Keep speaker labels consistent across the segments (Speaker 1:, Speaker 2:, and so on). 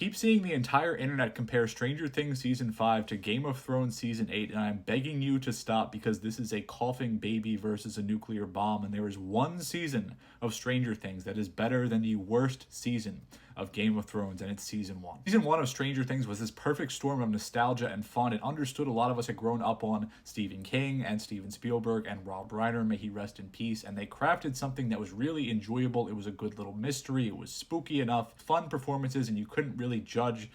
Speaker 1: Keep seeing the entire internet compare Stranger Things Season 5 to Game of Thrones Season 8, and I'm begging you to stop because this is a coughing baby versus a nuclear bomb, and there is one season of Stranger Things that is better than the worst season of Game of Thrones, and it's Season 1. Season 1 of Stranger Things was this perfect storm of nostalgia and fun. It understood a lot of us had grown up on Stephen King and Steven Spielberg and Rob Reiner, may he rest in peace, and they crafted something that was really enjoyable. It was a good little mystery, it was spooky enough, fun performances, and you couldn't really judge,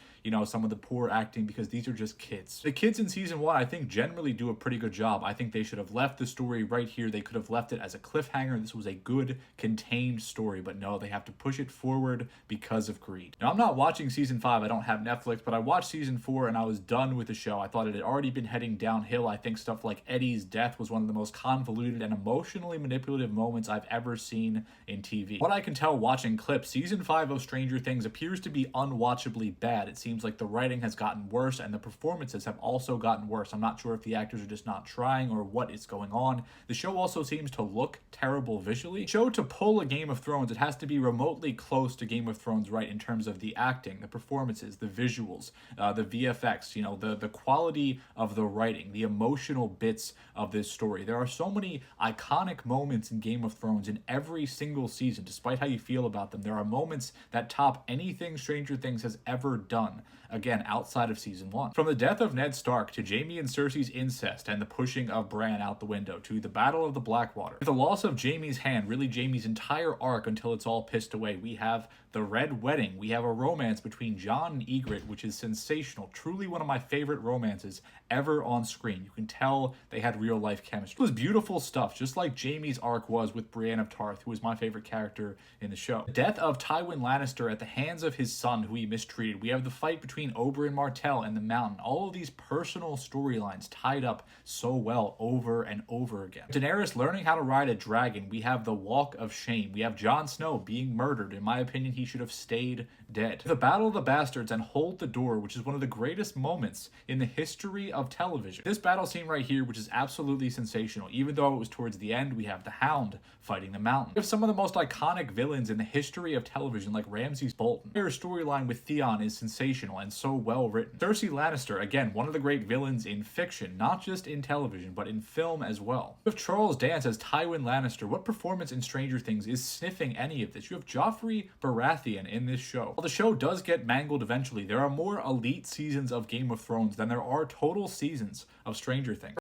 Speaker 1: some of the poor acting because these are just kids. The kids in Season 1, I think, generally do a pretty good job. I think they should have left the story right here. They could have left it as a cliffhanger. This was a good, contained story, but no, they have to push it forward because of greed. Now, I'm not watching Season 5. I don't have Netflix, but I watched Season 4 and I was done with the show. I thought it had already been heading downhill. I think stuff like Eddie's death was one of the most convoluted and emotionally manipulative moments I've ever seen in TV. What I can tell watching clips, Season 5 of Stranger Things appears to be unwatchably bad. It seems like the writing has gotten worse and the performances have also gotten worse. I'm not sure if the actors are just not trying or what is going on. The show also seems to look terrible visually. The show to pull a Game of Thrones, it has to be remotely close to Game of Thrones, right, in terms of the acting, the performances, the visuals, the VFX, the quality of the writing, the emotional bits of this story. There are so many iconic moments in Game of Thrones in every single season, despite how you feel about them. There are moments that top anything Stranger Things has ever done, again, outside of Season 1. From the death of Ned Stark, to Jaime and Cersei's incest and the pushing of Bran out the window, to the Battle of the Blackwater, to the loss of Jaime's hand, really Jaime's entire arc until it's all pissed away. We have the Red Wedding. We have a romance between Jon and Ygritte, which is sensational. Truly one of my favorite romances ever on screen. You can tell they had real life chemistry. It was beautiful stuff, just like Jaime's arc was with Brienne of Tarth, who was my favorite character in the show. The death of Tywin Lannister at the hands of his son, who he mistreated. We have the fight between Oberyn Martell and the Mountain. All of these personal storylines tied up so well over and over again. Daenerys learning how to ride a dragon. We have the Walk of Shame. We have Jon Snow being murdered. In my opinion, he should have stayed dead. The Battle of the Bastards and Hold the Door, which is one of the greatest moments in the history of television. This battle scene right here, which is absolutely sensational. Even though it was towards the end, we have the Hound fighting the Mountain. We have some of the most iconic villains in the history of television, like Ramses Bolton. Their storyline with Theon is sensational and so well written. Cersei Lannister, again, one of the great villains in fiction, not just in television, but in film as well. You have Charles Dance as Tywin Lannister. What performance in Stranger Things is sniffing any of this? You have Joffrey Baratheon in this show. While the show does get mangled eventually, there are more elite seasons of Game of Thrones than there are total seasons of Stranger Things.